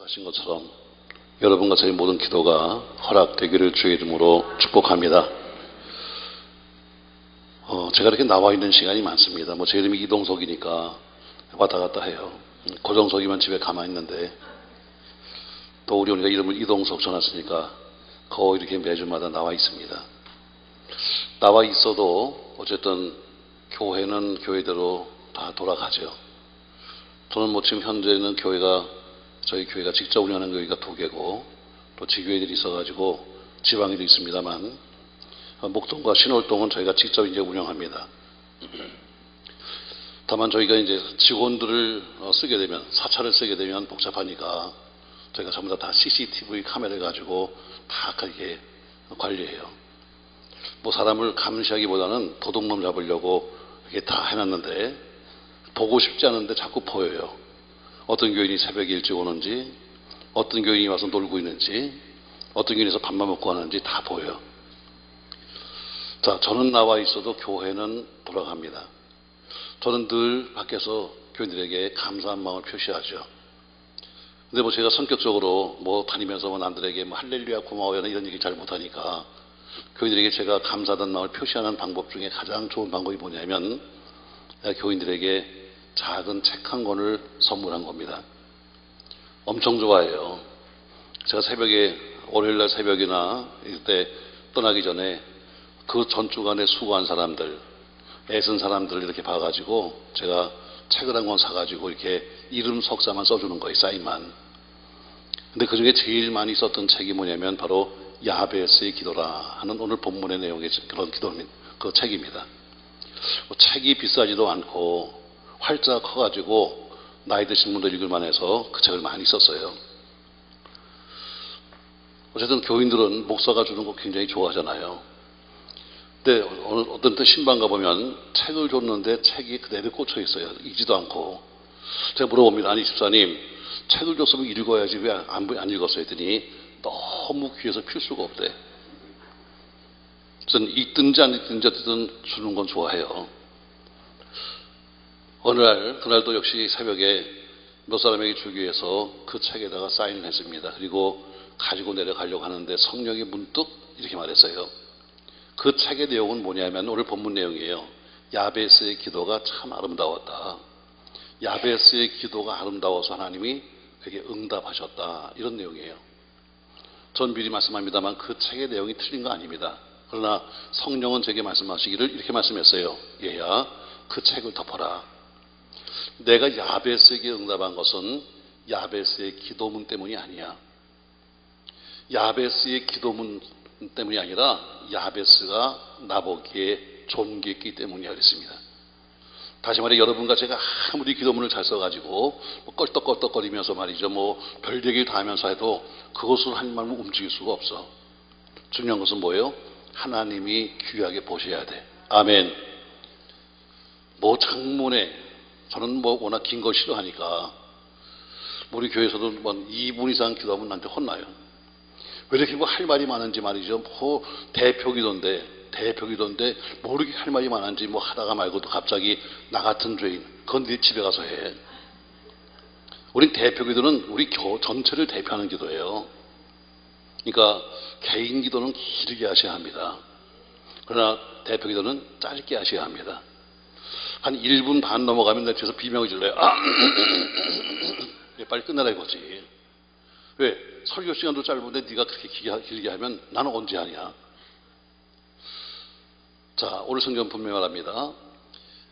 하신 것처럼 여러분과 저희 모든 기도가 허락되기를 주의 이름으로 축복합니다. 제가 이렇게 나와 있는 시간이 많습니다. 제 이름이 이동석이니까 왔다 갔다 해요. 고정석이면 집에 가만히 있는데 또 우리가 이름을 이동석 전했으니까 거의 이렇게 매주마다 나와 있습니다. 나와 있어도 어쨌든 교회는 교회대로 다 돌아가죠. 저는 지금 현재는 저희 교회가 직접 운영하는 교회가 2개고 또 지교회들이 있어가지고 지방에도 있습니다만 목동과 신월동은 저희가 직접 이제 운영합니다. 다만 저희가 이제 직원들을 쓰게 되면, 사찰을 쓰게 되면 복잡하니까 저희가 전부 다 CCTV 카메라를 가지고 다 그렇게 관리해요. 사람을 감시하기보다는 도둑놈 잡으려고 이렇게 다 해놨는데 보고 싶지 않은데 자꾸 보여요. 어떤 교인이 새벽에 일찍 오는지, 어떤 교인이 와서 놀고 있는지, 어떤 교인에서 밥만 먹고 하는지 다 보여요. 자, 저는 나와 있어도 교회는 돌아갑니다. 저는 늘 밖에서 교인들에게 감사한 마음을 표시하죠. 근데 제가 성격적으로 다니면서 남들에게 할렐루야 고마워요 이런 얘기 잘 못하니까 교인들에게 제가 감사하다는 마음을 표시하는 방법 중에 가장 좋은 방법이 뭐냐면 교인들에게 작은 책 한 권을 선물한 겁니다. 엄청 좋아해요. 제가 월요일날 새벽이나 이때 떠나기 전에 그 전주간에 수고한 사람들, 애쓴 사람들을 이렇게 봐가지고 제가 책을 한 권 사가지고 이렇게 이름 석자만 써주는 거예요. 사인만. 근데 그 중에 제일 많이 썼던 책이 뭐냐면 바로 야베스의 기도라 하는 오늘 본문의 내용의 그런 그 책입니다. 책이 비싸지도 않고 활자가 커가지고 나이 드신 분들 읽을만 해서 그 책을 많이 썼어요. 어쨌든 교인들은 목사가 주는 거 굉장히 좋아하잖아요. 근데 어떤 때 신방 가보면 책을 줬는데 책이 그대로 꽂혀 있어요. 읽지도 않고. 제가 물어봅니다. 아니 집사님, 책을 줬으면 읽어야지 왜 안 읽었어요? 했더니 너무 귀해서 필 수가 없대. 저는 읽든지 안 읽든지 어쨌든 주는 건 좋아해요. 어느 날, 그날도 역시 새벽에 몇 사람에게 주기 위해서 그 책에다가 사인을 했습니다. 그리고 가지고 내려가려고 하는데 성령이 문득 이렇게 말했어요. 그 책의 내용은 뭐냐면 오늘 본문 내용이에요. 야베스의 기도가 참 아름다웠다. 야베스의 기도가 아름다워서 하나님이 그게 응답하셨다. 이런 내용이에요. 전 미리 말씀합니다만 그 책의 내용이 틀린 거 아닙니다. 그러나 성령은 제게 말씀하시기를 이렇게 말씀했어요. 얘야, 그 책을 덮어라. 내가 야베스에게 응답한 것은 야베스의 기도문 때문이 아니야. 야베스의 기도문 때문이 아니라 야베스가 나보기에 존귀했기 때문이야 그랬습니다. 다시 말해 여러분과 제가 아무리 기도문을 잘 써가지고 껄떡껄떡거리면서 말이죠. 별얘기 다 하면서 해도 그것을 하나님만 움직일 수가 없어. 중요한 것은 뭐예요? 하나님이 귀하게 보셔야 돼. 아멘. 장문에 저는 워낙 긴 걸 싫어하니까 우리 교회에서도 2분 이상 기도하면 나한테 혼나요. 왜 이렇게 할 말이 많은지 말이죠. 대표기도인데 뭐 이렇게 할 말이 많은지 하다가 말고도 갑자기 나 같은 죄인 그건 네 집에 가서 해. 우린 대표기도는 우리 전체를 대표하는 기도예요. 그러니까 개인 기도는 길게 하셔야 합니다. 그러나 대표기도는 짧게 하셔야 합니다. 한 1분 반 넘어가면 내 뒤에서 비명을 질러요. 빨리 끝내라 이거지. 왜? 설교 시간도 짧은데 네가 그렇게 길게 하면 나는 언제 하냐. 자, 오늘 성경 분명히 말합니다.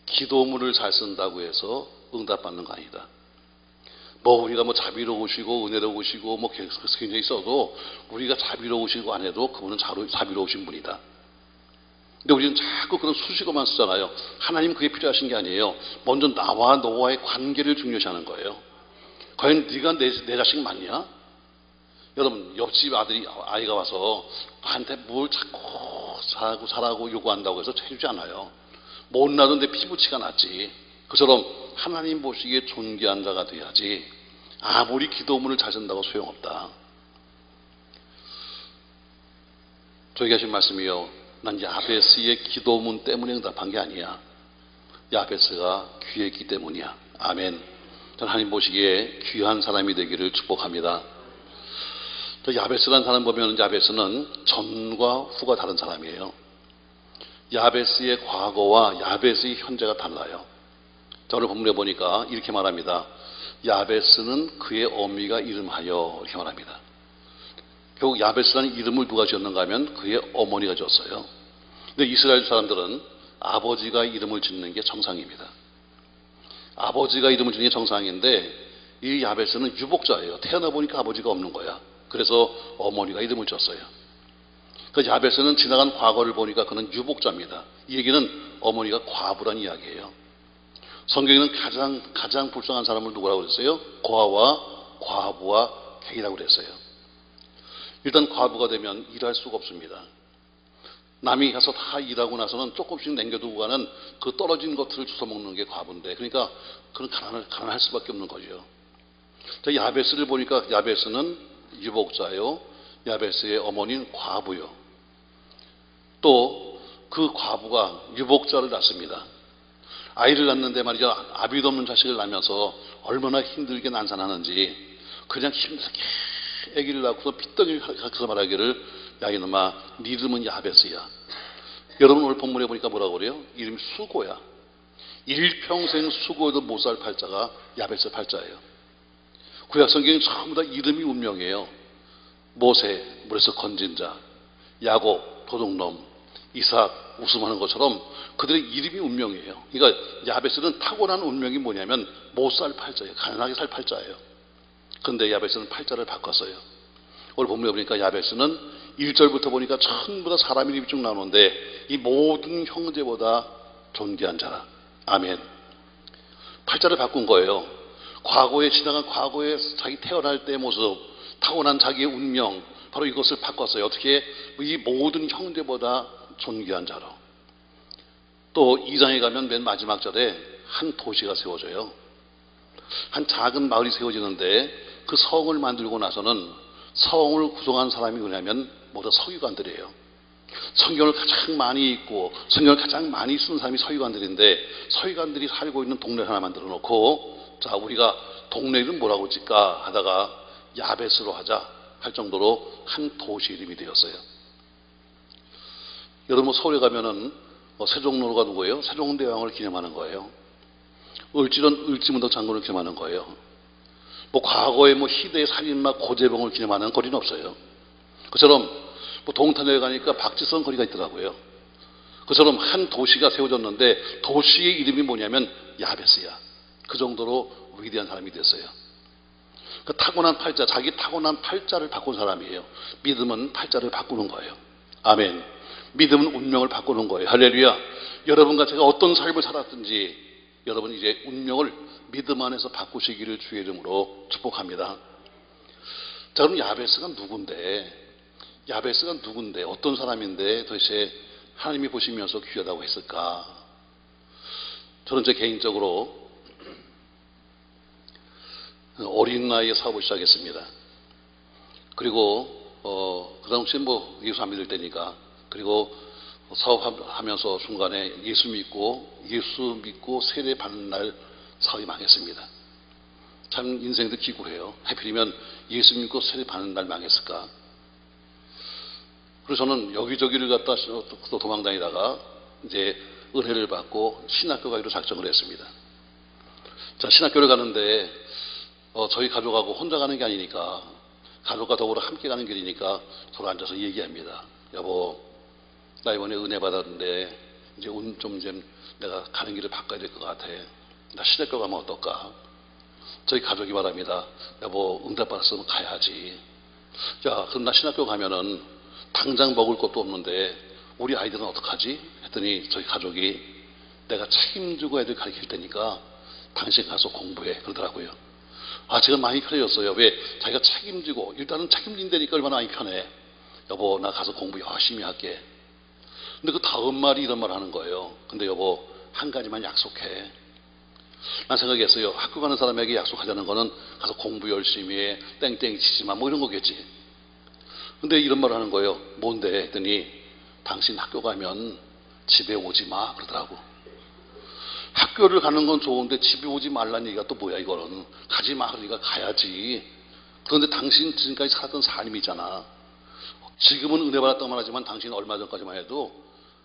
기도문을 잘 쓴다고 해서 응답받는 거 아니다. 우리가 자비로우시고 은혜로우시고 굉장히 써도 우리가 자비로우시고 안 해도 그분은 자비로우신 분이다. 근데 우리는 자꾸 그런 수식어만 쓰잖아요. 하나님 그게 필요하신 게 아니에요. 먼저 나와 너와의 관계를 중요시하는 거예요. 과연 네가 내 자식 맞냐? 여러분, 옆집 아이가 와서 나한테 뭘 자꾸 사라고 요구한다고 해서 해주지 않아요. 못 나던데 피부치가 났지. 그처럼 하나님 보시기에 존귀한 자가 돼야지 아무리 기도문을 잘 쓴다고 소용없다. 저에게 하신 말씀이요. 난 야베스의 기도문 때문에 응답한 게 아니야. 야베스가 귀했기 때문이야. 아멘. 저는 하나님 보시기에 귀한 사람이 되기를 축복합니다. 또 야베스라는 사람 보면 야베스는 전과 후가 다른 사람이에요. 야베스의 과거와 야베스의 현재가 달라요. 저를 본문에 보니까 이렇게 말합니다. 야베스는 그의 어미가 이름하여 이렇게 말합니다. 결국 야베스라는 이름을 누가 지었는가 하면 그의 어머니가 지었어요. 근데 이스라엘 사람들은 아버지가 이름을 짓는 게 정상입니다. 아버지가 이름을 짓는 게 정상인데 이 야베스는 유복자예요. 태어나 보니까 아버지가 없는 거야. 그래서 어머니가 이름을 지었어요. 그 야베스는 지나간 과거를 보니까 그는 유복자입니다. 이 얘기는 어머니가 과부란 이야기예요. 성경에는 가장 불쌍한 사람을 누구라고 그랬어요? 고아와 과부와 객이라고 그랬어요. 일단 과부가 되면 일할 수가 없습니다. 남이 가서 다 일하고 나서는 조금씩 남겨두고 가는 그 떨어진 것들을 주워 먹는 게 과부인데, 그러니까 그런 가난할 수밖에 없는 거죠. 야베스를 보니까 야베스는 유복자요, 야베스의 어머니는 과부요. 또 그 과부가 유복자를 낳습니다. 아이를 낳는데 말이죠, 아비도 없는 자식을 낳으면서 얼마나 힘들게 난산하는지, 그냥 힘들게 아기를 낳고서 핏덩이를 가서 말하기를, 야 이놈아 네 이름은 야베스야. 여러분 오늘 본문에 보니까 뭐라고 그래요? 이름이 수고야. 일평생 수고해도 못 살 팔자가 야베스 팔자예요. 구약 성경은 전부 다 이름이 운명이에요. 모세 물에서 건진 자, 야곱 도둑놈, 이삭 웃음하는 것처럼 그들의 이름이 운명이에요. 그러니까 야베스는 타고난 운명이 뭐냐면 못 살 팔자예요. 가난하게 살 팔자예요. 그런데 야베스는 팔자를 바꿨어요. 오늘 본문에 보니까 야베스는 1절부터 보니까 전부 다 사람 이름이 쭉 나오는데 이 모든 형제보다 존귀한 자라. 아멘. 팔자를 바꾼 거예요. 과거에 지나간 과거에 자기 태어날 때의 모습, 타고난 자기의 운명, 바로 이것을 바꿨어요. 어떻게? 이 모든 형제보다 존귀한 자로. 또 2장에 가면 맨 마지막 절에 한 도시가 세워져요. 한 작은 마을이 세워지는데 그 성을 만들고 나서는 성을 구성한 사람이 뭐냐면 모두 서기관들이에요. 성경을 가장 많이 읽고 성경을 가장 많이 쓰는 사람이 서기관들인데, 서기관들이 살고 있는 동네를 하나 만들어 놓고, 자 우리가 동네 이름 뭐라고 짓까 하다가 야베스로 하자 할 정도로 한 도시 이름이 되었어요. 여러분 서울에 가면은 세종로가 누구예요? 세종대왕을 기념하는 거예요. 을지로는 을지문덕 장군을 기념하는 거예요. 과거의 희대의 살인마 고재봉을 기념하는 거리는 없어요. 그처럼 동탄에 가니까 박지성 거리가 있더라고요. 그처럼 한 도시가 세워졌는데 도시의 이름이 뭐냐면 야베스야. 그 정도로 위대한 사람이 됐어요. 그 타고난 팔자, 자기 타고난 팔자를 바꾼 사람이에요. 믿음은 팔자를 바꾸는 거예요. 아멘. 믿음은 운명을 바꾸는 거예요. 할렐루야. 여러분과 제가 어떤 삶을 살았든지 여러분 이제 운명을 믿음 안에서 바꾸시기를 주의 이름으로 축복합니다. 자, 그럼 야베스가 누군데? 야베스가 누군데? 어떤 사람인데 도대체 하나님이 보시면서 귀하다고 했을까? 저는 제 개인적으로 어린 나이에 사업을 시작했습니다. 그리고 그 당시에 예수 안 믿을 때니까, 그리고 사업하면서 중간에 예수 믿고 세례 받는 날 사업이 망했습니다. 참 인생도 기구해요. 하필이면 예수 믿고 세례 받는 날 망했을까? 그래서 저는 여기저기를 갔다 또 도망다니다가 이제 은혜를 받고 신학교 가기로 작정을 했습니다. 자, 신학교를 가는데 저희 가족하고 혼자 가는 게 아니니까, 가족과 더불어 함께 가는 길이니까 서로 앉아서 얘기합니다. 여보, 나 이번에 은혜 받았는데 이제 좀 내가 가는 길을 바꿔야 될 것 같아. 나 신학교 가면 어떨까? 저희 가족이 말합니다. 여보, 응답 받았으면 가야지. 야, 그럼 나 신학교 가면은 당장 먹을 것도 없는데 우리 아이들은 어떡하지? 했더니 저희 가족이, 내가 책임지고 애들 가르칠 테니까 당신 가서 공부해 그러더라고요. 제가 많이 편해졌어요. 왜? 자기가 책임지고, 일단은 책임진다니까 얼마나 많이 편해. 여보, 나 가서 공부 열심히 할게. 근데 그 다음 말이 이런 말 하는 거예요. 근데 여보, 한 가지만 약속해. 난 생각했어요. 학교 가는 사람에게 약속하자는 거는 가서 공부 열심히 해, 땡땡이 치지 마, 이런 거겠지. 근데 이런 말 하는 거예요. 뭔데? 했더니 당신 학교 가면 집에 오지 마 그러더라고. 학교를 가는 건 좋은데 집에 오지 말라는 얘기가 또 뭐야 이거는. 가지 마 그러니까 가야지. 그런데 당신 지금까지 살았던 삶이잖아. 지금은 은혜 받았다고 말하지만 당신은 얼마 전까지만 해도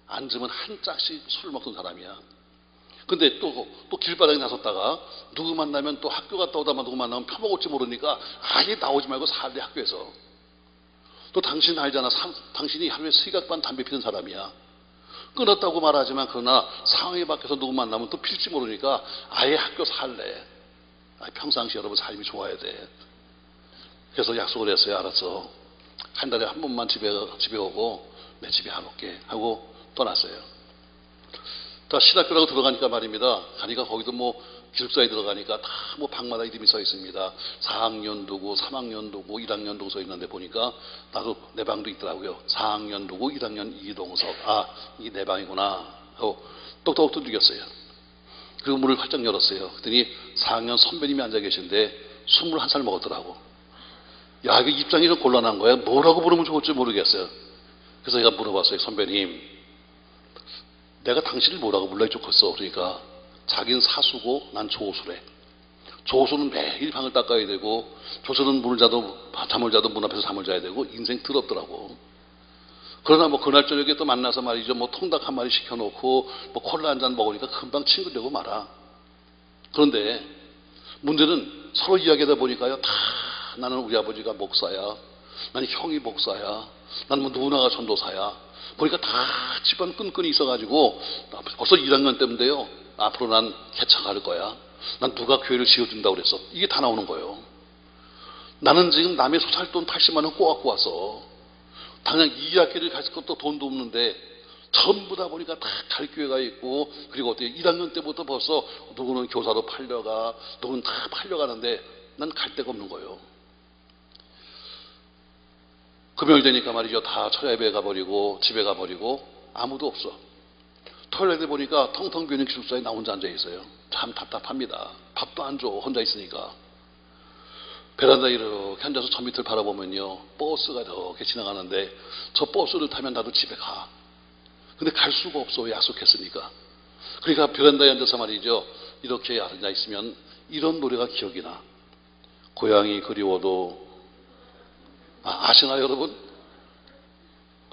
앉으면 한 짝씩 술 먹던 사람이야. 근데 또 길바닥에 나섰다가 누구 만나면 또 학교 갔다 오다가 누구 만나면 펴먹을지 모르니까 아예 나오지 말고 살래 학교에서. 또 당신 알잖아. 당신이 하루에 3갑반 담배 피는 사람이야. 끊었다고 말하지만 그러나 상황에 밖에서 누구 만나면 또 필지 모르니까 아예 학교 살래. 평상시 여러분 삶이 좋아야 돼. 그래서 약속을 했어요. 알았어. 한 달에 한 번만 집에 오고 내 집에 안 올게 하고 떠났어요. 자, 신학교라고 들어가니까 말입니다. 가니까 거기도 뭐 기숙사에 들어가니까 다 뭐 방마다 이름이 써 있습니다. 4학년 누구, 3학년 누구, 1학년 누구 써 있는데 보니까 나도 내 방도 있더라고요. 4학년 누구, 1학년 이동석. 아, 이게 내 방이구나 하고 똑똑 두들겼어요. 그리고 문을 활짝 열었어요. 그랬더니 4학년 선배님이 앉아 계신데 21살 먹었더라고. 야, 이거 입장이 좀 곤란한 거야. 뭐라고 부르면 좋을지 모르겠어요. 그래서 제가 물어봤어요. 선배님, 내가 당신을 뭐라고 불러야 좋겠어? 그러니까 자기는 사수고 난 조수래. 조수는 매일 방을 닦아야 되고 조수는 잠을 자도 문 앞에서 잠을 자야 되고 인생 더럽더라고. 그러나 뭐 그날 저녁에 또 만나서 말이죠. 뭐 통닭 한 마리 시켜놓고 뭐 콜라 한 잔 먹으니까 금방 친구 되고 말아. 그런데 문제는 서로 이야기하다 보니까요. 다 나는 우리 아버지가 목사야. 나는 형이 목사야. 나는 뭐 누나가 전도사야. 보니까 다 집안 끈끈이 있어가지고 벌써 1학년 때인데요. 앞으로 난 개척할 거야. 난 누가 교회를 지어준다고 그랬어. 이게 다 나오는 거예요. 나는 지금 남의 소살돈 80만 원 꼬아갖고 와서 당장 2학기를 갈 것도 돈도 없는데 전부 다 보니까 다 갈 교회가 있고 그리고 어떻게 1학년 때부터 벌써 누구는 교사로 팔려가 누구는 다 팔려가는데 난 갈 데가 없는 거예요. 금요일 되니까 말이죠. 다 철야예배 가버리고 집에 가버리고 아무도 없어. 토요일에 보니까 텅텅 비어있는 기숙사에 나 혼자 앉아 있어요. 참 답답합니다. 밥도 안 줘. 혼자 있으니까. 베란다에 이렇게 앉아서 저 밑을 바라보면요. 버스가 이렇게 지나가는데 저 버스를 타면 나도 집에 가. 근데 갈 수가 없어. 약속했으니까. 그러니까 베란다에 앉아서 말이죠. 이렇게 앉아 있으면 이런 노래가 기억이 나. 고향이 그리워도 아시나요 여러분?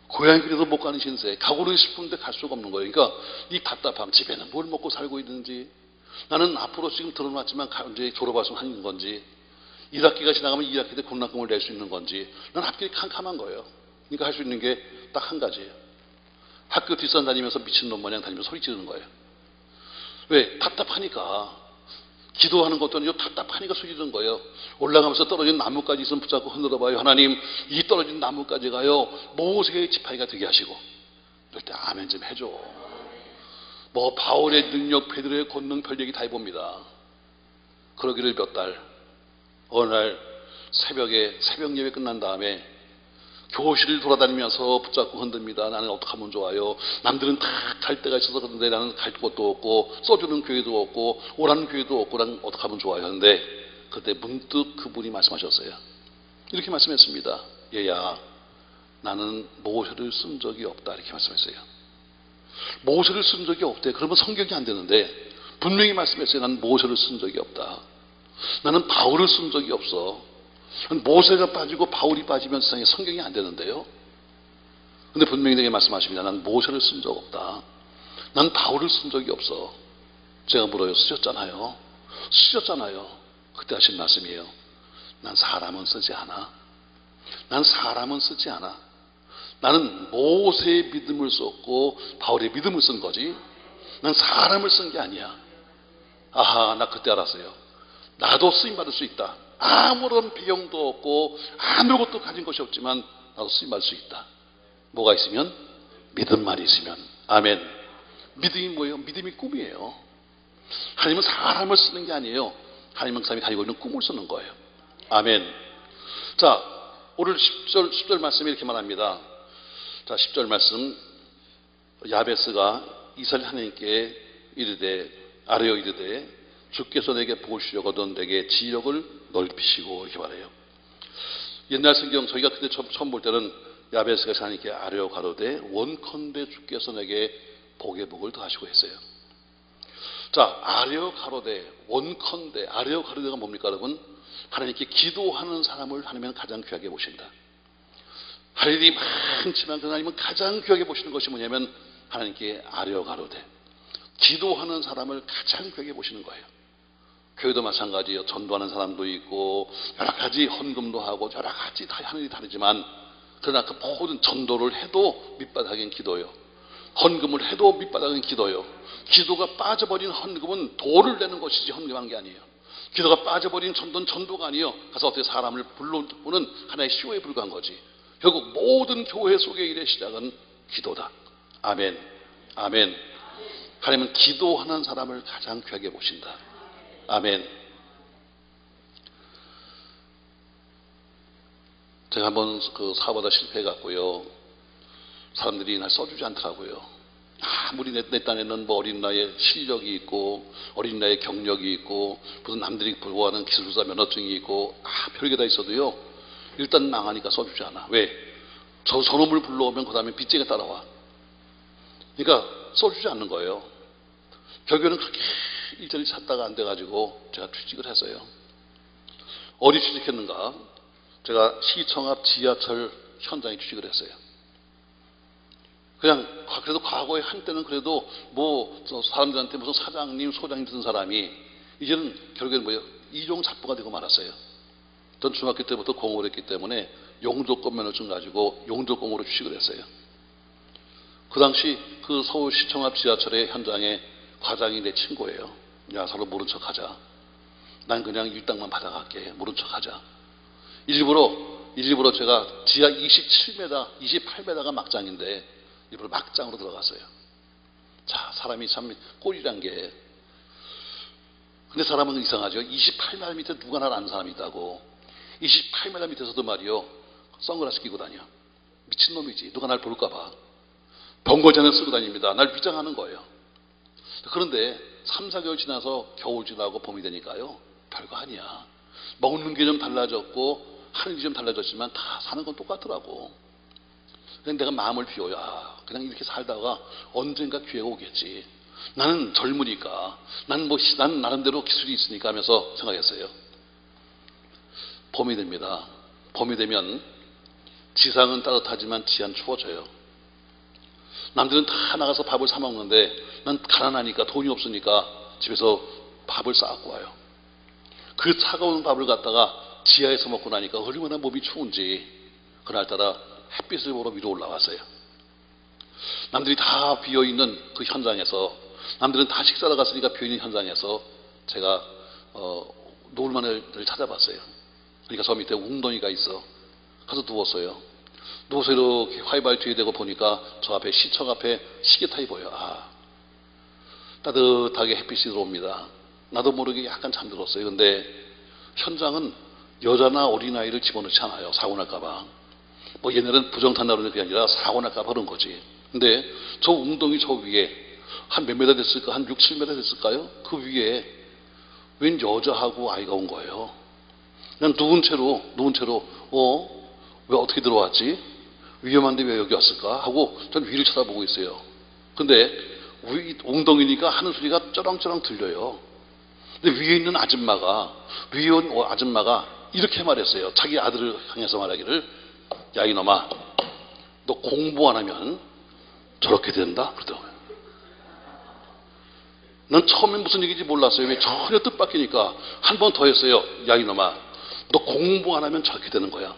고향이 그래도 못 가는 신세. 가고는 싶은데 갈 수가 없는 거예요. 그러니까 이 답답함. 집에는 뭘 먹고 살고 있는지, 나는 앞으로 지금 들어놨지만 이제 졸업할 하는 건지, 1학기가 지나가면 2학기 때 군락금을 낼 수 있는 건지, 난 앞길이 캄캄한 거예요. 그러니까 할 수 있는 게 딱 한 가지예요. 학교 뒷산 다니면서 미친놈 마냥 다니면서 소리 지르는 거예요. 왜? 답답하니까. 기도하는 것도 아니고 답답하니까 소리 지르는 거예요. 올라가면서 떨어진 나뭇가지 있으면 붙잡고 흔들어 봐요. 하나님, 이 떨어진 나뭇가지가요 모세의 지팡이가 되게 하시고. 이럴 때 아멘 좀 해줘. 뭐 바울의 능력, 베드로의 권능, 별얘기 다 해봅니다. 그러기를 몇 달. 어느 날 새벽에 새벽 예배 끝난 다음에 교실을 돌아다니면서 붙잡고 흔듭니다. 나는 어떻게 하면 좋아요? 남들은 다 갈 데가 있어서 그런데 나는 갈 곳도 없고 써주는 교회도 없고 오라는 교회도 없고 나는 어떻게 하면 좋아요? 그런데 그때 문득 그분이 말씀하셨어요. 이렇게 말씀했습니다. 얘야, 나는 모세를 쓴 적이 없다. 이렇게 말씀했어요. 모세를 쓴 적이 없대. 그러면 성경이 안 되는데 분명히 말씀했어요. 나는 모세를 쓴 적이 없다. 나는 바울을 쓴 적이 없어. 모세가 빠지고 바울이 빠지면 세상에 성경이 안 되는데요. 근데 분명히 내게 말씀하십니다. 난 모세를 쓴 적 없다. 난 바울을 쓴 적이 없어. 제가 물어요. 쓰셨잖아요. 쓰셨잖아요. 그때 하신 말씀이에요. 난 사람은 쓰지 않아. 난 사람은 쓰지 않아. 나는 모세의 믿음을 썼고 바울의 믿음을 쓴 거지. 난 사람을 쓴 게 아니야. 아하, 나 그때 알았어요. 나도 쓰임받을 수 있다. 아무런 비용도 없고 아무것도 가진 것이 없지만 나도 쓰임받을 수 있다. 뭐가 있으면? 믿음만 있으면. 아멘. 믿음이 뭐예요? 믿음이 꿈이에요. 하나님은 사람을 쓰는 게 아니에요. 하나님은 그 사람이 가지고 있는 꿈을 쓰는 거예요. 아멘. 자, 오늘 10절 말씀이 이렇게 말합니다. 자, 10절 말씀. 야베스가 이스라엘 하나님께 이르되 아뢰어 이르되 주께서 내게 보시려거든 내게 지력을 넓히시고 이렇게 말해요. 옛날 성경 저희가 그때 처음 볼 때는 야베스가 하나님께 아뢰어 가로되 원컨대 주께서 내게 복의 복을 더하시고 했어요. 자, 아뢰어 가로되 원컨대, 아뢰어 가로되가 뭡니까 여러분? 하나님께 기도하는 사람을 하나님은 가장 귀하게 보신다. 할 일이 많지만 그 하나님은 가장 귀하게 보시는 것이 뭐냐면 하나님께 아뢰어 가로되 기도하는 사람을 가장 귀하게 보시는 거예요. 교회도 마찬가지예요. 전도하는 사람도 있고 여러 가지 헌금도 하고 여러 가지 다 하는 일이 다르지만 그러나 그 모든 전도를 해도 밑바닥엔 기도요. 헌금을 해도 밑바닥엔 기도요. 기도가 빠져버린 헌금은 도를 내는 것이지 헌금한 게 아니에요. 기도가 빠져버린 전도는 전도가 아니에요. 가서 어떻게 사람을 불러오는 하나의 쇼에 불과한 거지. 결국 모든 교회 속의 일의 시작은 기도다. 아멘. 아멘. 하나님은 기도하는 사람을 가장 귀하게 보신다. 아멘. 제가 한번 그 사업하다 실패해갖고요. 사람들이 날 써주지 않더라고요. 아무리 내 딴에는 뭐 어린 나이에 실력이 있고 어린 나이에 경력이 있고 무슨 남들이 부러워하는 기술자 면허증이 있고 별게 다 있어도요. 일단 망하니까 써주지 않아. 왜? 저놈을 불러오면 그 다음에 빚쟁이가 따라와. 그러니까 써주지 않는 거예요. 결국에는 그렇게 일자리 찾다가 안 돼가지고 제가 취직을 했어요. 어디 취직했는가? 제가 시청 앞 지하철 현장에 취직을 했어요. 그냥 그래도 과거에 한때는 그래도 뭐 사람들한테 무슨 사장님, 소장님 듣는 사람이 이제는 결국에는 뭐예요? 이종 잡부가 되고 말았어요. 전 중학교 때부터 공부를 했기 때문에 용조권 면허증 가지고 용조공으로 취직을 했어요. 그 당시 그 서울시청 앞 지하철의 현장에 과장이 내 친구예요. 야, 서로 모른 척 하자. 난 그냥 일당만 받아갈게. 모른 척 하자. 일부러 제가 지하 27m, 28m가 막장인데 일부러 막장으로 들어갔어요. 자, 사람이 참 꼴이란 게. 근데 사람은 이상하죠. 28m 밑에 누가 날 아는 사람이 있다고. 28m 밑에서도 말이요. 선글라스 끼고 다녀. 미친놈이지. 누가 날 볼까봐. 번거지는 쓰고 다닙니다. 날 위장하는 거예요. 그런데 3, 4개월 지나서 겨울 지나고 봄이 되니까요. 별거 아니야. 먹는 게 좀 달라졌고 하는 게 좀 달라졌지만 다 사는 건 똑같더라고. 그냥 내가 마음을 비워야 그냥 이렇게 살다가 언젠가 기회가 오겠지. 나는 젊으니까 난 나름대로 기술이 있으니까 하면서 생각했어요. 봄이 됩니다. 봄이 되면 지상은 따뜻하지만 지하는 추워져요. 남들은 다 나가서 밥을 사 먹는데 난 가난하니까 돈이 없으니까 집에서 밥을 싸갖고 와요. 그 차가운 밥을 갖다가 지하에서 먹고 나니까 얼마나 몸이 추운지 그날따라 햇빛을 보러 위로 올라왔어요. 남들이 다 비어있는 그 현장에서 남들은 다 식사를 갔으니까 비어있는 현장에서 제가 노을만을 찾아봤어요. 그러니까 저 밑에 웅덩이가 있어. 가서 누웠어요. 누워서 이렇게 화이발 뒤에 대고 보니까 저 앞에 시청 앞에 시계탑이 보여. 따뜻하게 햇빛이 들어옵니다. 나도 모르게 약간 잠들었어요. 근데 현장은 여자나 어린아이를 집어넣지 않아요. 사고 날까봐. 뭐 얘네는 부정탄다고 그러는 게 아니라 사고 날까봐 그런 거지. 근데 저 웅덩이 저 위에 한 몇 메다 됐을까? 한 6, 7m 됐을까요? 그 위에 웬 여자하고 아이가 온 거예요. 그냥 누운 채로 왜 어떻게 들어왔지? 위험한데 왜 여기 왔을까? 하고 전 위를 쳐다보고 있어요. 근데 웅덩이니까 하는 소리가 쩌렁쩌렁 들려요. 근데 위에 있는 아줌마가 이렇게 말했어요. 자기 아들을 향해서 말하기를, 야 이놈아, 너 공부 안 하면 저렇게 된다 그러더라고요. 난 처음엔 무슨 얘기인지 몰랐어요. 왜 전혀 뜻밖이니까 한 번 더 했어요. 야 이놈아, 너 공부 안 하면 저렇게 되는 거야.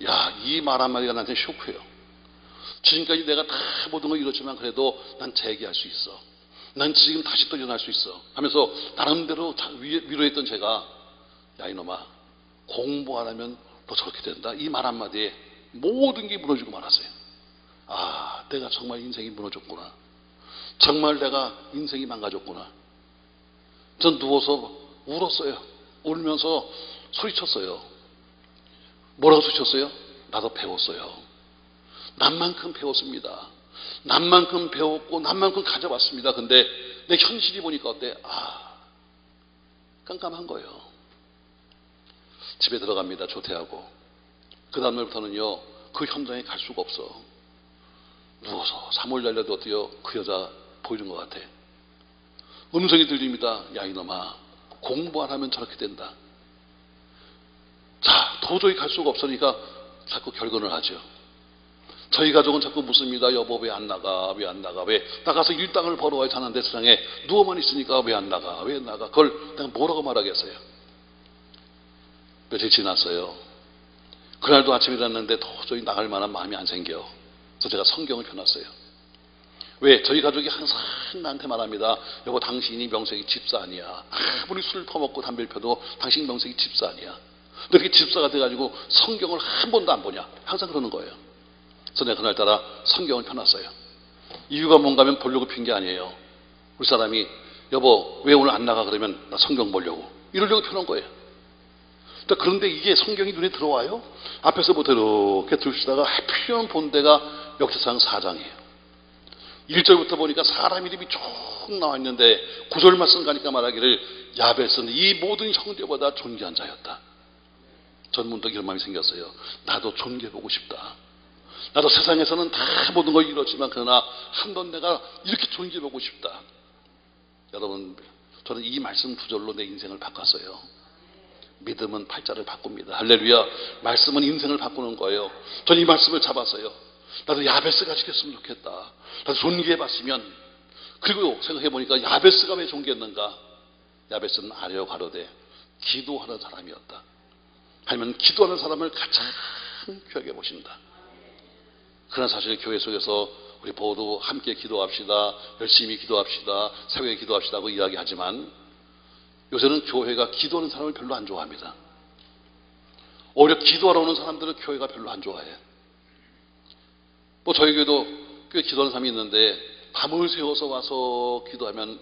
야, 이 말 한마디가 나한테 쇼크예요. 지금까지 내가 다 모든 걸 이뤘지만 그래도 난 재기할 수 있어. 난 지금 다시 또 일어날 수 있어 하면서 나름대로 위로했던 제가, 야 이놈아, 공부 안 하면 너 저렇게 된다. 이 말 한마디에 모든 게 무너지고 말았어요. 내가 정말 인생이 무너졌구나. 정말 내가 인생이 망가졌구나. 전 누워서 울었어요. 울면서 소리쳤어요. 뭐라고 소리쳤어요? 나도 배웠어요. 남만큼 배웠습니다. 남만큼 배웠고 남만큼 가져왔습니다. 근데 내 현실이 보니까 어때? 깜깜한 거예요. 집에 들어갑니다. 조퇴하고. 그 다음날부터는요, 그 현장에 갈 수가 없어. 누워서 3월 달려도 어때요? 그 여자 보이는 것 같아. 음성이 들립니다. 야, 이놈아, 공부 안 하면 저렇게 된다. 자, 도저히 갈 수가 없으니까 자꾸 결근을 하죠. 저희 가족은 자꾸 묻습니다. 여보, 왜 안 나가? 왜 안 나가? 왜 나가서 일당을 벌어와야 사는데 세상에 누워만 있으니까 왜 안 나가? 왜 나가? 그걸 내가 뭐라고 말하겠어요? 며칠 지났어요. 그날도 아침에 일어났는데 도저히 나갈 만한 마음이 안 생겨. 그래서 제가 성경을 펴놨어요. 왜? 저희 가족이 항상 나한테 말합니다. 여보, 당신이 명색이 집사 아니야. 아무리 술 퍼먹고 담배를 펴도 당신 명색이 집사 아니야. 너 이렇게 집사가 돼가지고 성경을 한 번도 안 보냐? 항상 그러는 거예요. 그래서 내가 그날따라 성경을 펴놨어요. 이유가 뭔가 하면 보려고 핀 게 아니에요. 우리 사람이 여보, 왜 오늘 안 나가? 그러면 나 성경 보려고. 이러려고 펴놓은 거예요. 그런데 이게 성경이 눈에 들어와요? 앞에서부터 이렇게 들으시다가 하필이면 본 데가 역사상 4장이에요. 1절부터 보니까 사람 이름이 쭉 나와 있는데 9절 말씀 가니까 말하기를 야벳은 이 모든 형제보다 존귀한 자였다. 전 문득 이런 마음이 생겼어요. 나도 존귀해보고 싶다. 나도 세상에서는 다 모든 걸 이뤘지만 그러나 한번 내가 이렇게 존귀해보고 싶다. 여러분, 저는 이 말씀 9절로 내 인생을 바꿨어요. 믿음은 팔자를 바꿉니다. 할렐루야. 말씀은 인생을 바꾸는 거예요. 저는 이 말씀을 잡았어요. 나도 야베스가 지켰으면 좋겠다. 나도 존귀해봤으면. 그리고 생각해보니까 야베스가 왜 존귀했는가? 야베스는 아뢰어 가로되 기도하는 사람이었다. 하나님은 기도하는 사람을 가장 귀하게 보신다. 그런 사실 교회 속에서 우리 모두 함께 기도합시다. 열심히 기도합시다. 새벽에 기도합시다 하고 이야기하지만 요새는 교회가 기도하는 사람을 별로 안 좋아합니다. 오히려 기도하러 오는 사람들은 교회가 별로 안 좋아해. 뭐 저희 교회도 꽤 기도하는 사람이 있는데 밤을 새워서 와서 기도하면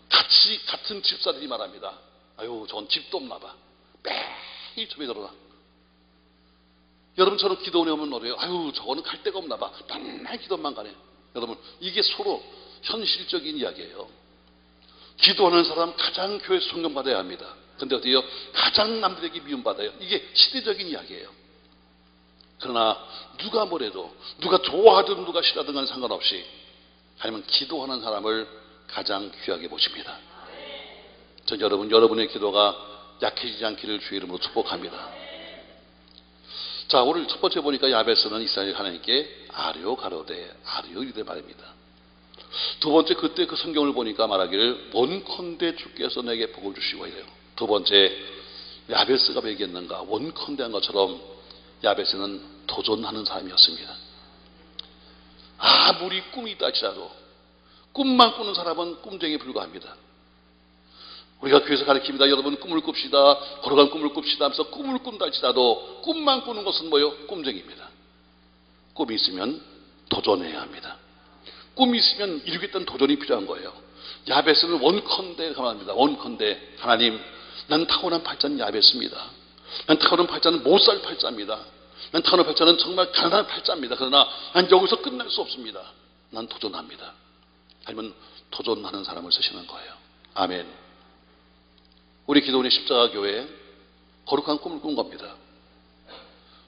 같은 집사들이 말합니다. 아유, 저건 집도 없나 봐. 매일 집에 들어가. 여러분처럼 기도 오면 노래요. 아유, 저거는 갈 데가 없나 봐. 맨날 기도만 가네. 여러분, 이게 서로 현실적인 이야기예요. 기도하는 사람 가장 교회에서 존경받아야 합니다. 근데 어때요? 가장 남들에게 미움받아요. 이게 시대적인 이야기예요. 그러나 누가 뭐래도, 누가 좋아하든 누가 싫어하든 간에 상관없이 하나님은 기도하는 사람을 가장 귀하게 보십니다. 전 여러분의 기도가 약해지지 않기를 주의 이름으로 축복합니다. 자, 오늘 첫 번째 보니까 야베스는 이스라엘 하나님께 아뢰어 가로되 아뢰어 이르되 말입니다. 두 번째, 그때 그 성경을 보니까 말하기를 원컨대 주께서 내게 복을 주시고 이래요. 두 번째, 야베스가 왜 얘기했는가? 원컨대 한 것처럼 야베스는 도전하는 사람이었습니다. 아무리 꿈이 있다 할지라도 꿈만 꾸는 사람은 꿈쟁이에 불과합니다. 우리가 교회에서 가르칩니다. 여러분, 꿈을 꿉시다. 걸어간 꿈을 꿉시다 하면서 꿈을 꾼다 할지라도 꿈만 꾸는 것은 뭐예요? 꿈쟁이입니다. 꿈이 있으면 도전해야 합니다. 꿈이 있으면 이루겠다는 도전이 필요한 거예요. 야베스는 원컨대 가만합니다. 원컨대 하나님, 난 타고난 팔자는 야베스입니다. 난 타고난 팔자는 못 살 팔자입니다. 난 타고난 팔자는 정말 가난한 팔자입니다. 그러나 난 여기서 끝날 수 없습니다. 난 도전합니다. 아니면 도전하는 사람을 쓰시는 거예요. 아멘. 우리 기도원의 십자가교회 거룩한 꿈을 꾼 겁니다.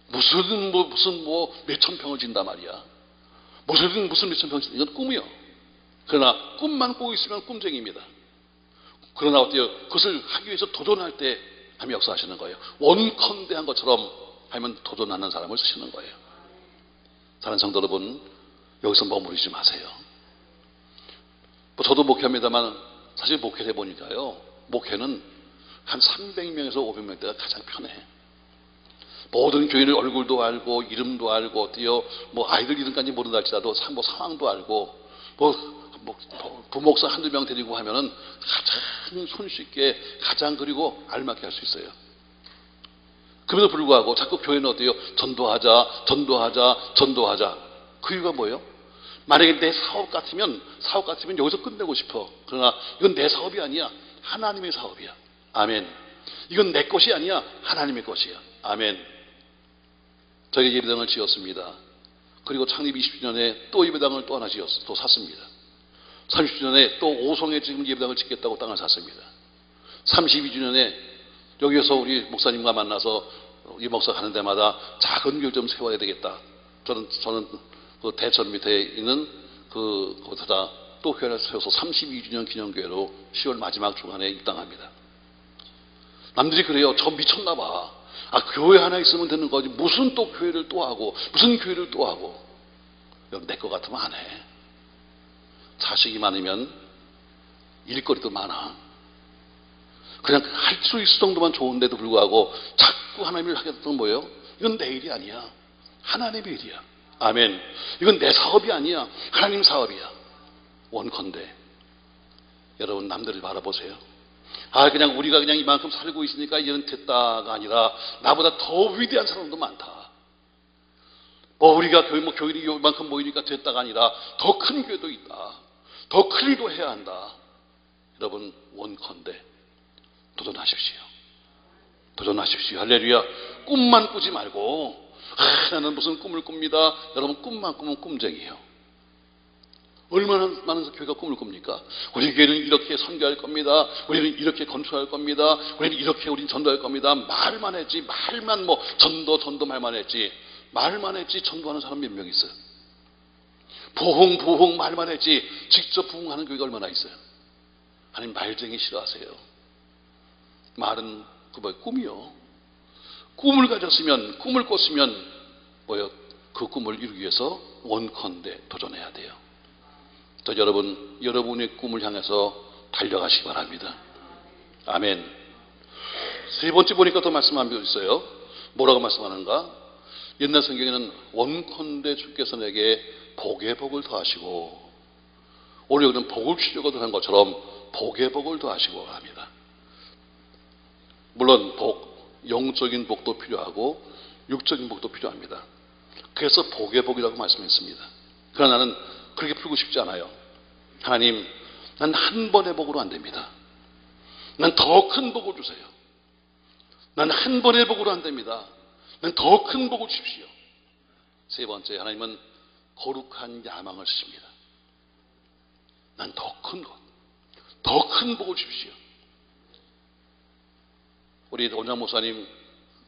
무슨 몇천 평을 진단 말이야. 무슨 몇천 평을 진다. 이건 꿈이요. 그러나 꿈만 꾸고 있으면 꿈쟁이입니다. 그러나 어때요? 그것을 하기 위해서 도전할 때 하나님이 역사하시는 거예요. 원컨대 한 것처럼 하면 도전하는 사람을 쓰시는 거예요. 사랑하는 성도 여러분, 여기서 머무르지 마세요. 저도 목회합니다만 사실 목회를 해보니까요, 목회는 한 300명에서 500명대가 가장 편해. 모든 교인의 얼굴도 알고 이름도 알고 어때요? 아이들 이름까지 모른다 할지라도 상황도 알고 부목사 한두 명 데리고 하면은 가장 손쉽게 가장 그리고 알맞게 할 수 있어요. 그럼에도 불구하고 자꾸 교회는 어때요? 전도하자. 그 이유가 뭐예요? 만약에 내 사업 같으면 여기서 끝내고 싶어. 그러나 이건 내 사업이 아니야. 하나님의 사업이야. 아멘. 이건 내 것이 아니야. 하나님의 것이야. 아멘. 저희 예배당을 지었습니다. 그리고 창립 20주년에 또 예배당을 또 하나 또 샀습니다. 30주년에 또 오송에 지금 예배당을 짓겠다고 땅을 샀습니다. 32주년에 여기에서 우리 목사님과 만나서 이 목사 가는 데마다 작은 교회 좀 세워야 되겠다. 저는 그 대천 밑에 있는 거기다 또 교회를 세워서 32주년 기념교회로 10월 마지막 주간에 입당합니다. 남들이 그래요. 저 미쳤나 봐. 교회 하나 있으면 되는 거지. 무슨 또 교회를 또 하고, 무슨 교회를 또 하고. 여러분, 내 것 같으면 안 해. 자식이 많으면 일거리도 많아. 그냥 할 수 있을 정도만 좋은데도 불구하고 자꾸 하나님을 하겠다는 뭐예요? 이건 내 일이 아니야. 하나님의 일이야. 아멘. 이건 내 사업이 아니야. 하나님 사업이야. 원컨대 여러분, 남들을 바라보세요. 그냥 우리가 그냥 이만큼 살고 있으니까 이런 됐다가 아니라 나보다 더 위대한 사람도 많다. 우리가 교인이 이만큼 모이니까 됐다가 아니라 더 큰 교회도 있다. 더 큰 일도 해야 한다. 여러분, 원컨대 도전하십시오. 도전하십시오. 할렐루야. 꿈만 꾸지 말고 나는 무슨 꿈을 꿉니다. 여러분, 꿈만 꾸면 꿈쟁이에요. 얼마나 많은 교회가 꿈을 꿉니까? 우리 교회는 이렇게 선교할 겁니다. 우리는 이렇게 건축할 겁니다. 우리는 이렇게 우린 전도할 겁니다. 말만 했지. 말만 전도 말만 했지. 말만 했지 전도하는 사람 몇 명 있어요? 부흥 말만 했지 직접 부흥하는 교회가 얼마나 있어요? 하나님 말쟁이 싫어하세요. 말은 꿈이요. 꿈을 가졌으면, 꿈을 꿨으면 그 꿈을 이루기 위해서 원컨대 도전해야 돼요. 여러분, 여러분의 꿈을 향해서 달려가시기 바랍니다. 아멘. 세 번째 보니까 더 말씀한 게 있어요. 뭐라고 말씀하는가? 옛날 성경에는 원컨대 주께서 내게 복의 복을 더하시고, 오늘 여기는 복을 주려고 한 것처럼 복의 복을 더하시고 합니다. 물론 영적인 복도 필요하고 육적인 복도 필요합니다. 그래서 복의 복이라고 말씀했습니다. 그러나 나는 그렇게 풀고 싶지 않아요. 하나님, 난 한 번의 복으로 안 됩니다. 난 더 큰 복을 주세요. 난 한 번의 복으로 안 됩니다. 난 더 큰 복을 주십시오. 세 번째, 하나님은 거룩한 야망을 주십니다. 난 더 큰 것, 더 큰 복을 주십시오. 우리 원장 목사님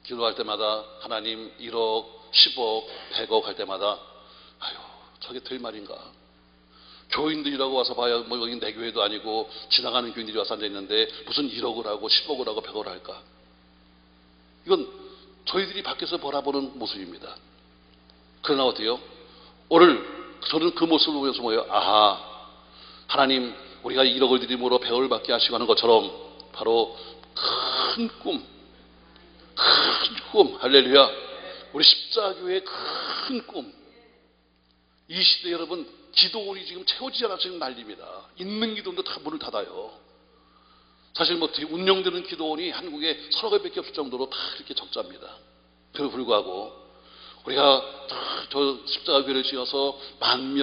기도할 때마다 하나님 1억, 10억, 100억 할 때마다 저게 될 말인가? 교인들이라고 와서 봐야 여기 내 교회도 아니고 지나가는 교인들이 와서 앉아있는데 무슨 1억을 하고 10억을 하고 100억을 할까? 이건 저희들이 밖에서 바라보는 모습입니다. 그러나 어때요? 오늘 저는 그 모습을 보면서 하나님, 우리가 1억을 드림으로 100억을 받게 하시고 하는 것처럼 바로 큰 꿈, 할렐루야. 우리 십자교회의 큰 꿈. 이 시대 여러분, 기도원이 지금 채워지지 않아서 지금 난립니다. 있는 기도원도 다 문을 닫아요. 사실 운영되는 기도원이 한국에 서너 개밖에 없을 정도로 다 이렇게 적자입니다. 그럼에도 불구하고 우리가 저 십자가교회를 지어서 만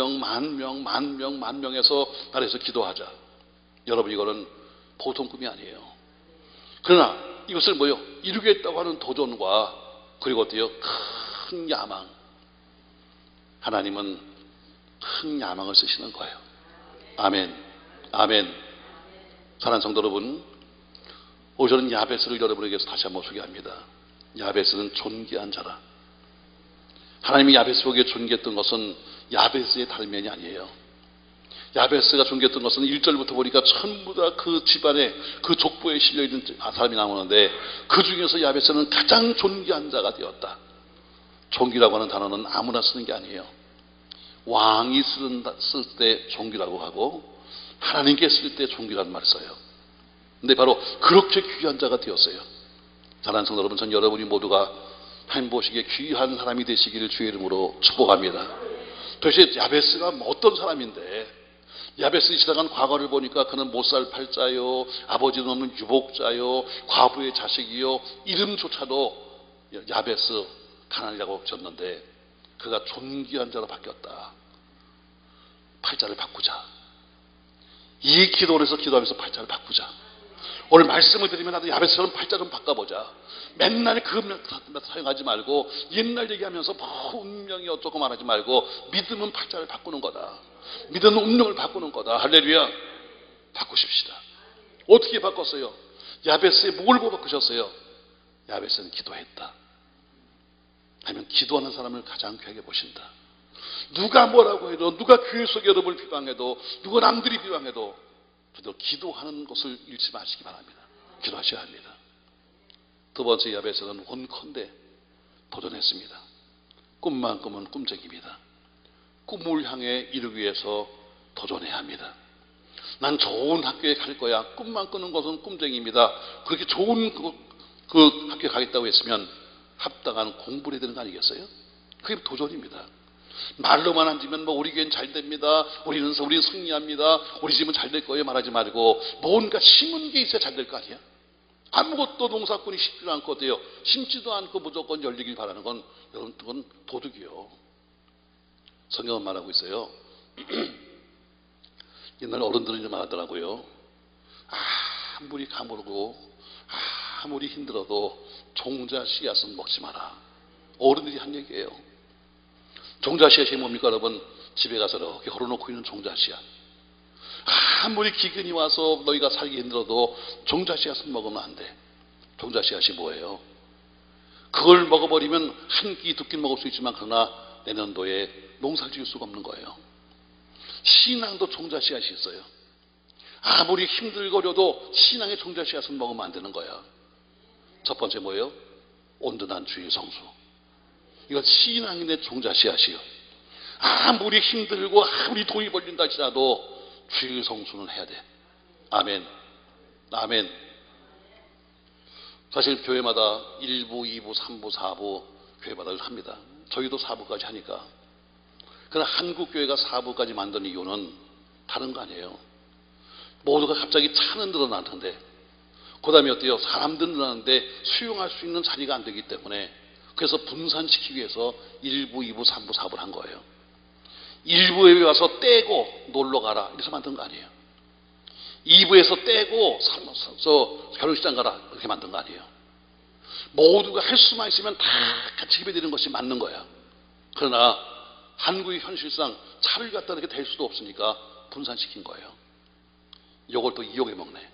명에서 나라에서 기도하자. 여러분, 이거는 보통 꿈이 아니에요. 그러나 이것을 이루겠다고 하는 도전과 그리고 어때요? 큰 야망. 하나님은 큰 야망을 쓰시는 거예요. 아멘. 아멘. 사랑하는 성도 여러분, 저는 야베스를 여러분에게서 다시 한번 소개합니다. 야베스는 존귀한 자라. 하나님이 야베스 보기에 존귀했던 것은 야베스의 다른 면이 아니에요. 야베스가 존귀했던 것은 1절부터 보니까 전부 다 그 집안에 그 족보에 실려있는 사람이 나오는데 그 중에서 야베스는 가장 존귀한 자가 되었다. 존귀라고 하는 단어는 아무나 쓰는 게 아니에요. 왕이 쓸 때 존귀라고 하고 하나님께 쓸 때 존귀라는 말을 써요. 근데 바로 그렇게 귀한 자가 되었어요. 사랑하는 성도 여러분, 전 여러분이 모두가 하나님 보시기에 귀한 사람이 되시기를 주의 이름으로 축복합니다. 도대체 야베스가 어떤 사람인데, 야베스 지나간 과거를 보니까 그는 못살 팔자요, 아버지는 없는 유복자요, 과부의 자식이요, 이름조차도 야베스 가난이라고 지었는데 그가 존귀한 자로 바뀌었다. 팔자를 바꾸자. 이 기도를 해서 기도하면서 팔자를 바꾸자. 오늘 말씀을 드리면 나도 야베스처럼 팔자 좀 바꿔보자. 맨날 그 사용하지 말고 옛날 얘기하면서 운명이 어쩌고 말하지 말고 믿음은 팔자를 바꾸는 거다. 믿음은 운명을 바꾸는 거다. 할렐루야. 바꾸십시다. 어떻게 바꿨어요? 야베스의 뭘 보고 바꾸셨어요? 야베스는 기도했다. 아니면 기도하는 사람을 가장 귀하게 보신다. 누가 뭐라고 해도, 누가 교회 속 여러분을 비방해도, 누가 남들이 비방해도 저도 기도하는 것을 잃지 마시기 바랍니다. 기도하셔야 합니다. 두 번째 야베스는 원컨대 도전했습니다. 꿈만 꾸면 꿈쟁입니다. 꿈을 향해 이루기 위해서 도전해야 합니다. 난 좋은 학교에 갈 거야. 꿈만 꾸는 것은 꿈쟁입니다. 그렇게 좋은 그 학교에 가겠다고 했으면 합당한 공부를 해야 되는 거 아니겠어요? 그게 도전입니다. 말로만 앉으면 뭐 우리 교회는 잘 됩니다. 우리는 승리합니다. 우리 집은 잘 될 거예요. 말하지 말고 뭔가 심은 게 있어야 잘 될 거 아니야? 아무것도 농사꾼이 심지도 않고 어때요? 심지도 않고 무조건 열리길 바라는 건 여러분 그건 도둑이요. 성경은 말하고 있어요. 옛날 어른들은 좀 말하더라고요. 아무리 가물고 아무리 힘들어도 종자 씨앗은 먹지 마라. 어른들이 한 얘기예요. 종자 씨앗이 뭡니까 여러분? 집에 가서 이렇게 걸어놓고 있는 종자 씨앗. 아무리 기근이 와서 너희가 살기 힘들어도 종자 씨앗은 먹으면 안 돼. 종자 씨앗이 뭐예요? 그걸 먹어버리면 한 끼, 두 끼 먹을 수 있지만 그러나 내년도에 농사를 지을 수가 없는 거예요. 신앙도 종자 씨앗이 있어요. 아무리 힘들거려도 신앙의 종자 씨앗은 먹으면 안 되는 거야. 첫 번째 뭐예요? 온전한 주의 성수. 이건 신앙인의 종자 씨앗이요. 아무리 힘들고 아무리 돈이 벌린다 할지라도 주의 성수는 해야 돼. 아멘. 아멘. 사실 교회마다 1부, 2부, 3부, 4부 교회마다 합니다. 저희도 4부까지 하니까. 그러나 한국 교회가 4부까지 만든 이유는 다른 거 아니에요. 모두가 갑자기 차는 늘어나는데 그 다음에 어때요? 사람들 늘어나는데 수용할 수 있는 자리가 안 되기 때문에 그래서 분산시키기 위해서 1부, 2부, 3부, 4부를 한 거예요. 1부에 와서 떼고 놀러 가라 이래서 만든 거 아니에요. 2부에서 떼고 결혼식장 가라 그렇게 만든 거 아니에요. 모두가 할 수만 있으면 다 같이 예배드리는 것이 맞는 거야. 그러나 한국의 현실상 차를 갖다 이렇게 댈 수도 없으니까 분산시킨 거예요. 이걸 또 이용해 먹네.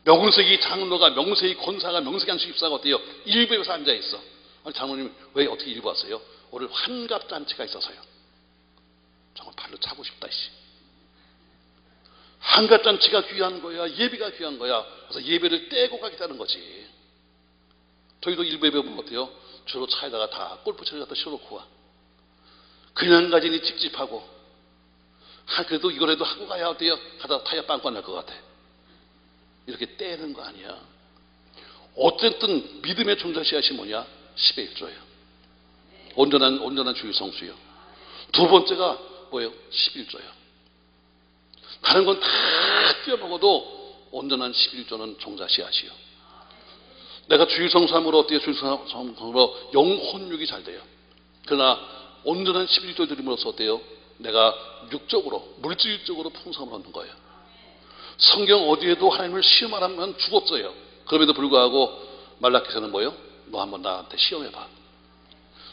명색이 장로가, 명색이 권사가, 명색이 한수 입사가 어때요? 일부에 와서 앉아있어. 아니, 장로님 왜 어떻게 일부 왔어요? 오늘 환갑잔치가 있어서요. 정말 발로 차고 싶다. 환갑잔치가 귀한 거야. 예배가 귀한 거야. 그래서 예배를 떼고 가겠다는 거지. 저희도 일부 예배 보면 어때요? 주로 차에다가 다 골프채를 갖다 실어놓고 와. 그냥 가지니 찝찝하고 그래도 이거라도 하고 가야 어때요? 가다가 타이어 빵꾸 날 것 같아. 이렇게 떼는 거 아니야. 어쨌든 믿음의 종자 씨앗이 뭐냐? 10의 1조예요. 온전한 주의 성수요. 두 번째가 뭐예요? 11조예요. 다른 건 다 뛰어먹어도 온전한 11조는 종자 씨앗이요. 내가 주의 성수함으로 어때요? 주의 성수함으로 영혼육이 잘 돼요. 그러나 온전한 11조 드림으로써 어때요? 내가 육적으로, 물질적으로 풍성함을 얻는 거예요. 성경 어디에도 하나님을 시험하라면 죽었어요. 그럼에도 불구하고 말라기서는 뭐예요? 너 한번 나한테 시험해봐.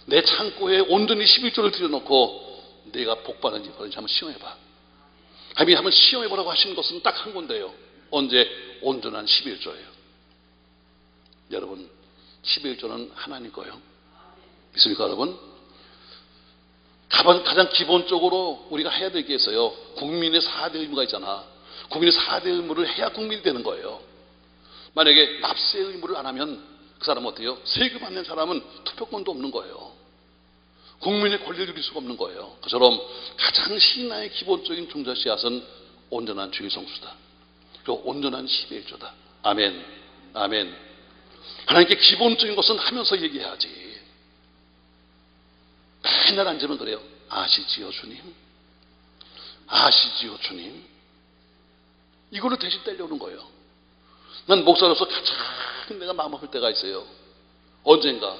내 창고에 온전히 11조를 들여놓고 내가 복받는지 그런지 한번 시험해봐. 하나님이 한번 시험해보라고 하시는 것은 딱 한 군데요. 언제? 온전한 11조예요. 여러분 11조는 하나님 거예요. 믿습니까 여러분? 가장 기본적으로 우리가 해야 될 게 있어요. 국민의 4대 의무가 있잖아. 국민의 4대 의무를 해야 국민이 되는 거예요. 만약에 납세 의무를 안 하면 그 사람은 어때요? 세금 안 낸 사람은 투표권도 없는 거예요. 국민의 권리를 누릴 수가 없는 거예요. 그처럼 가장 신앙의 기본적인 종자 씨앗은 온전한 주의 성수다. 그리고 온전한 10의 1조다. 아멘. 아멘. 하나님께 기본적인 것은 하면서 얘기해야지. 맨날 앉으면 그래요. 아시지요 주님? 아시지요 주님? 이걸로 대신 떼려오는 거예요. 난 목사로서 가장 내가 마음 아플 때가 있어요. 언젠가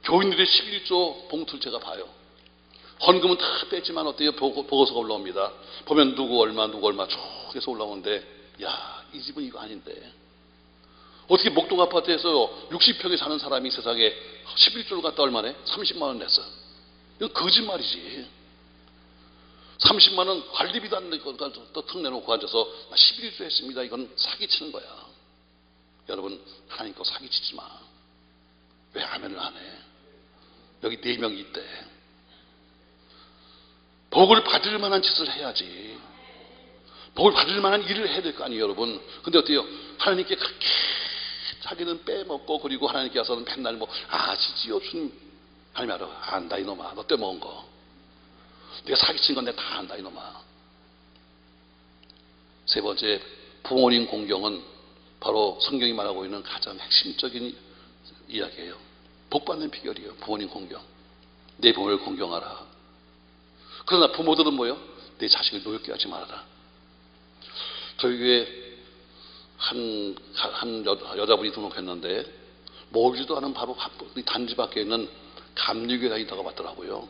교인들의 11조 봉투를 제가 봐요. 헌금은 다 뺐지만 어때요? 보고서가 올라옵니다. 보면 누구 얼마 쭉 해서 올라오는데 야, 이 집은 이거 아닌데 어떻게 목동 아파트에서 60평에 사는 사람이 세상에 11조를 갖다 얼마네? 30만 원 냈어. 이건 거짓말이지. 30만 원 관리비도 안 내고 턱 내놓고 앉아서 11조 했습니다. 이건 사기치는 거야. 여러분 하나님 거 사기치지 마. 왜 아멘을 안 해? 여기 4명이 있대. 복을 받을 만한 짓을 해야지. 복을 받을 만한 일을 해야 될 거 아니에요, 여러분. 근데 어때요? 하나님께 그렇게 자기는 빼먹고, 그리고 하나님께 와서는 맨날 뭐 아시지요 주님. 하나님 알아. 안다 이놈아. 너 떼먹은 거. 내가 사기친 건 내가 다 안다 이놈아. 세 번째, 부모님 공경은 바로 성경이 말하고 있는 가장 핵심적인 이야기예요. 복받는 비결이에요. 부모님 공경. 내 부모를 공경하라. 그러나 부모들은 뭐예요? 내 자식을 노엽게 하지 말아라. 저희 교회에 한 여자분이 등록했는데 모르지도 않은 바로 단지 밖에 있는 감리교회 다니다가 왔더라고요.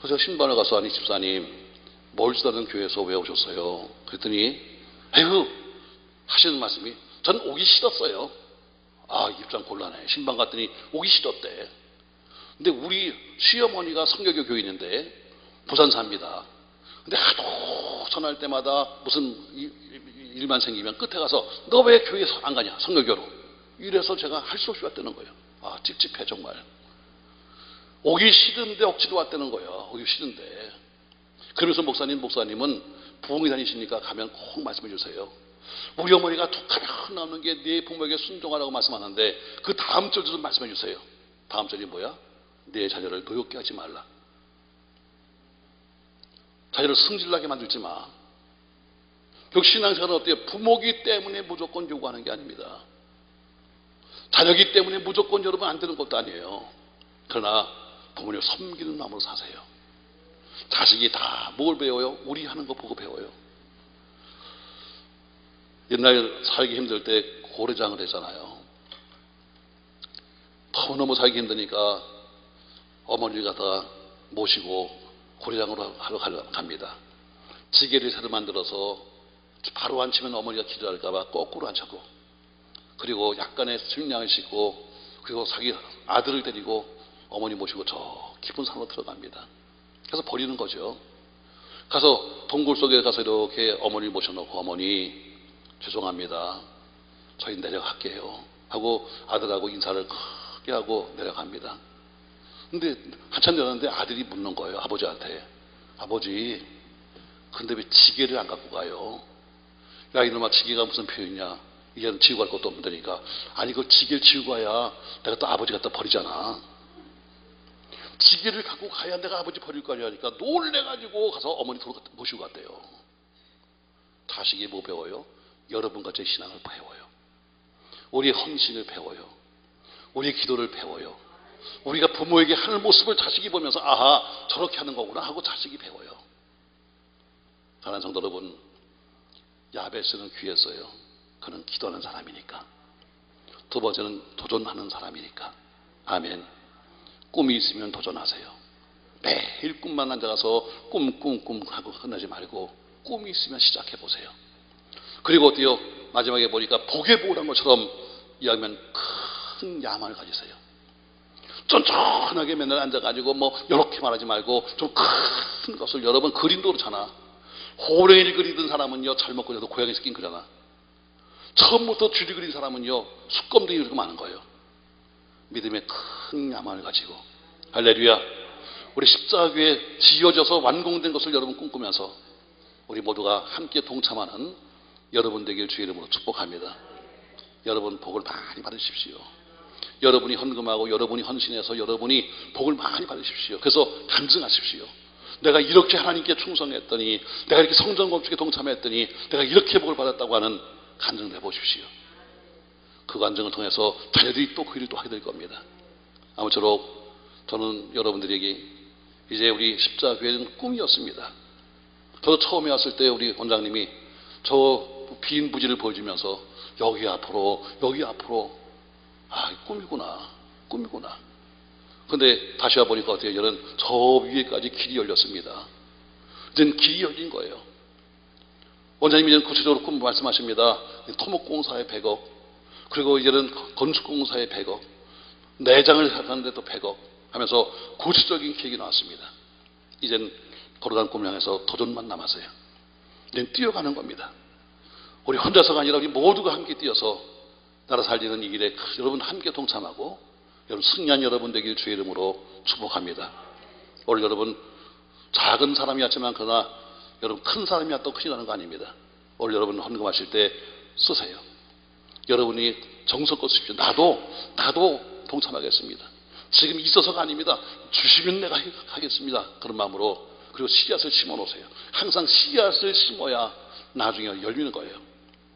그래서 신방을 가서, 아니 집사님 멀지도 않은 교회에서 왜 오셨어요? 그랬더니 에휴 하시는 말씀이, 전 오기 싫었어요. 아, 입장 곤란해. 신방 갔더니 오기 싫었대. 근데 우리 시어머니가 성교교 교인인데 부산 삽니다. 근데 하도 전화할 때마다 무슨 일만 생기면 끝에 가서 너 왜 교회 안 가냐, 성교교로. 이래서 제가 할 수 없이 왔다는 거예요. 아, 찝찝해 정말. 오기 싫은데 억지로 왔다는 거예요. 오기 싫은데. 그러면서 목사님은 부흥회 다니시니까 가면 꼭 말씀해 주세요. 우리 어머니가 툭 하면 나오는 게 네 부모에게 순종하라고 말씀하는데 그 다음 절도 좀 말씀해 주세요. 다음 절이 뭐야? 내 자녀를 노엽게 하지 말라. 자녀를 승질나게 만들지 마. 결국 신앙생활은 어때요? 부모기 때문에 무조건 요구하는 게 아닙니다. 자녀기 때문에 무조건 여러분 안 되는 것도 아니에요. 그러나 부모님 섬기는 마음으로 사세요. 자식이 다 뭘 배워요? 우리 하는 거 보고 배워요. 옛날 살기 힘들 때 고래장을 했잖아요. 너무너무 살기 힘드니까 어머니를 갖다가 모시고 고래장으로 하러 갑니다. 지게를 새로 만들어서 바로 앉히면 어머니가 기도할까봐 거꾸로 앉혔고, 그리고 약간의 식량을 싣고, 그리고 자기 아들을 데리고 어머니 모시고 저 깊은 산으로 들어갑니다. 그래서 버리는 거죠. 가서 동굴 속에 가서 이렇게 어머니를 모셔놓고, 어머니 죄송합니다, 저희 내려갈게요 하고 아들하고 인사를 크게 하고 내려갑니다. 근데 한참 내려갔는데 아들이 묻는 거예요, 아버지한테. 아버지, 근데 왜 지게를 안 갖고 가요? 야 이놈아, 지게가 무슨 표현이냐, 이제는 지고 갈 것도 없는다니까. 아니 그 지게를 지고 가야 내가 또 아버지 갖다 버리잖아. 지게를 갖고 가야 내가 아버지 버릴 거 아니니까 놀래가지고 가서 어머니 모시고 갔대요. 자식이 뭐 배워요? 여러분과 제 신앙을 배워요. 우리의 헌신을 배워요. 우리의 기도를 배워요. 우리가 부모에게 하는 모습을 자식이 보면서 아하 저렇게 하는 거구나 하고 자식이 배워요. 사랑하는 성도 여러분, 야베스는 귀했어요. 그는 기도하는 사람이니까. 두 번째는 도전하는 사람이니까. 아멘. 꿈이 있으면 도전하세요. 매일 꿈만 앉아가서 꿈 하고 끝나지 말고 꿈이 있으면 시작해 보세요. 그리고 어때요? 마지막에 보니까 복에 보란 것처럼 이야기하면 큰 야망을 가지세요. 쫀쫀하게 맨날 앉아가지고 뭐 이렇게 말하지 말고 좀 큰 것을, 여러분 그림도 그렇잖아. 호랭이를 그리던 사람은요 잘못 그려도 고양이 새끼 그려놔. 처음부터 줄이 그린 사람은요 수검등이 이렇게 많은 거예요. 믿음의 큰 야망을 가지고. 할렐루야. 우리 십자가교회 지어져서 완공된 것을 여러분 꿈꾸면서 우리 모두가 함께 동참하는 여러분 되길 주의 이름으로 축복합니다. 여러분 복을 많이 받으십시오. 여러분이 헌금하고 여러분이 헌신해서 여러분이 복을 많이 받으십시오. 그래서 간증하십시오. 내가 이렇게 하나님께 충성했더니, 내가 이렇게 성전 건축에 동참했더니 내가 이렇게 복을 받았다고 하는 간증을 해보십시오. 그 간증을 통해서 자녀들이 또 그 일을 또 하게 될 겁니다. 아무쪼록 저는 여러분들에게 이제 우리 십자교회는 꿈이었습니다. 저도 처음에 왔을 때 우리 원장님이 저 빈 부지를 보여주면서 여기 앞으로 아 꿈이구나. 근데 다시 와보니까 어때요? 이제는 저 위에까지 길이 열렸습니다. 이제는 길이 열린 거예요. 원장님이 이제는 구체적으로 꿈 말씀하십니다. 토목공사에 100억, 그리고 이제는 건축공사에 100억, 내장을 하는데 또 100억 하면서 구체적인 계획이 나왔습니다. 이젠 거룩한 꿈을 향해서 도전만 남았어요. 이젠 뛰어가는 겁니다. 우리 혼자서가 아니라 우리 모두가 함께 뛰어서 나라 살리는 이 길에 여러분 함께 동참하고 여러분 승리한 여러분 되길 주의 이름으로 축복합니다. 오늘 여러분 작은 사람이었지만 그러나 여러분 큰 사람이었다고 큰일 나는 거 아닙니다. 오늘 여러분 헌금하실 때 쓰세요. 여러분이 정성껏 쓰십시오. 나도 동참하겠습니다. 지금 있어서가 아닙니다. 주시면 내가 하겠습니다. 그런 마음으로. 그리고 씨앗을 심어 놓으세요. 항상 씨앗을 심어야 나중에 열리는 거예요.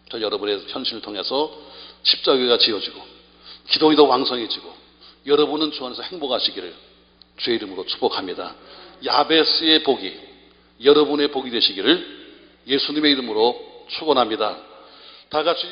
저 여러분의 현실을 통해서 십자가가 지어지고 기도가 더 왕성해지고 여러분은 주 안에서 행복하시기를 주의 이름으로 축복합니다. 야베스의 복이 여러분의 복이 되시기를 예수님의 이름으로 축원합니다. 다 같이